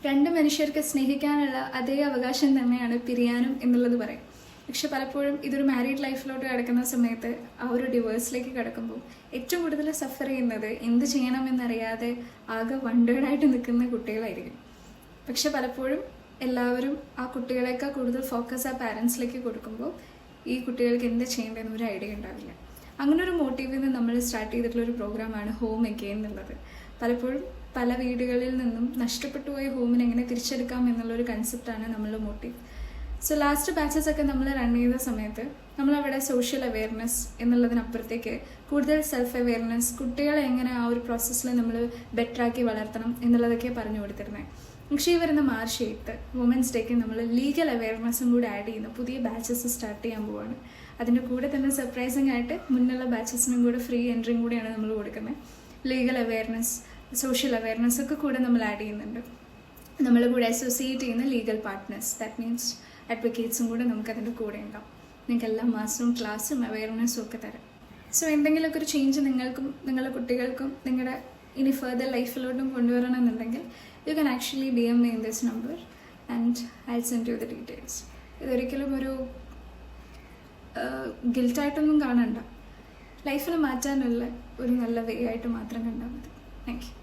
രണ്ട് മനുഷ്യർക്ക് സ്നേഹിക്കാനുള്ള അതേ അവകാശം തന്നെയാണ് പിരിയാനും എന്നുള്ളത് പറയും. പക്ഷെ പലപ്പോഴും ഇതൊരു മാരീഡ് ലൈഫിലോട്ട് കിടക്കുന്ന സമയത്ത് ആ ഒരു ഡിവോഴ്സിലേക്ക് കിടക്കുമ്പോൾ ഏറ്റവും കൂടുതൽ സഫർ ചെയ്യുന്നത് എന്ത് ചെയ്യണമെന്നറിയാതെ ആകെ വണ്ടേഡായിട്ട് നിൽക്കുന്ന കുട്ടികളായിരിക്കും. പക്ഷെ പലപ്പോഴും എല്ലാവരും ആ കുട്ടികളെക്കാൾ കൂടുതൽ ഫോക്കസ് ആ പാരൻസിലേക്ക് കൊടുക്കുമ്പോൾ ഈ കുട്ടികൾക്ക് എന്ത് ചെയ്യേണ്ടതെന്ന് ഒരു ഐഡിയ ഉണ്ടാവില്ല. അങ്ങനെ ഒരു മോട്ടീവിൽ നിന്ന് നമ്മൾ സ്റ്റാർട്ട് ചെയ്തിട്ടുള്ളൊരു പ്രോഗ്രാമാണ് ഹോം അഗെയിൻ എന്നുള്ളത്. പലപ്പോഴും പല വീടുകളിൽ നിന്നും നഷ്ടപ്പെട്ടു പോയ ഹോമിനെ എങ്ങനെ തിരിച്ചെടുക്കാം എന്നുള്ളൊരു കൺസെപ്റ്റാണ് നമ്മളുടെ മോട്ടീവ്. സോ ലാസ്റ്റ് ബാച്ചസ് ഒക്കെ നമ്മൾ റൺ ചെയ്ത സമയത്ത് നമ്മളവിടെ സോഷ്യൽ അവെയർനെസ് എന്നുള്ളതിനപ്പുറത്തേക്ക് കൂടുതൽ സെൽഫ് അവെയർനെസ്, കുട്ടികളെ എങ്ങനെ ആ ഒരു പ്രോസസ്സിൽ നമ്മൾ ബെറ്ററാക്കി വളർത്തണം എന്നുള്ളതൊക്കെ പറഞ്ഞു കൊടുത്തിരുന്നത്. പക്ഷേ ഈ വരുന്ന മാർച്ച് 8 വുമൻസ് ഡേക്ക് നമ്മൾ ലീഗൽ അവെയർനെസ്സും കൂടി ആഡ് ചെയ്യുന്ന പുതിയ ബാച്ചസ് സ്റ്റാർട്ട് ചെയ്യാൻ പോവുകയാണ്. അതിൻ്റെ കൂടെ തന്നെ സർപ്രൈസിങ് ആയിട്ട് മുന്നുള്ള ബാച്ചസിനും കൂടെ ഫ്രീ എൻട്രിയും കൂടിയാണ് നമ്മൾ കൊടുക്കുന്നത്. ലീഗൽ അവെയർനെസ്, സോഷ്യൽ അവെയർനെസ് ഒക്കെ കൂടെ നമ്മൾ ആഡ് ചെയ്യുന്നുണ്ട്. നമ്മൾ കൂടെ അസോസിയേറ്റ് ചെയ്യുന്ന ലീഗൽ പാർട്ട്നേഴ്സ്, ദാറ്റ് മീൻസ് അഡ്വക്കേറ്റ്സും കൂടെ നമുക്ക് അതിൻ്റെ കൂടെ ഉണ്ടാവും. നിങ്ങൾക്ക് എല്ലാ മാസവും ക്ലാസ്സും അവെയർനെസ്സും ഒക്കെ തരാം. സോ എന്തെങ്കിലുമൊക്കെ ഒരു ചേഞ്ച് നിങ്ങൾക്കും നിങ്ങളുടെ കുട്ടികൾക്കും നിങ്ങളുടെ ഇനി further ലൈഫിലോട്ടും കൊണ്ടുവരണമെന്നുണ്ടെങ്കിൽ you can actually DM me in this number and I'll send you the details. ഇതൊരിക്കലും ഒരു ഗിൽട്ടായിട്ടൊന്നും കാണണ്ട. ലൈഫിൽ മാറ്റാനുള്ള ഒരു നല്ല വേ ആയിട്ട് മാത്രം കണ്ടാൽ മതി. Thank you.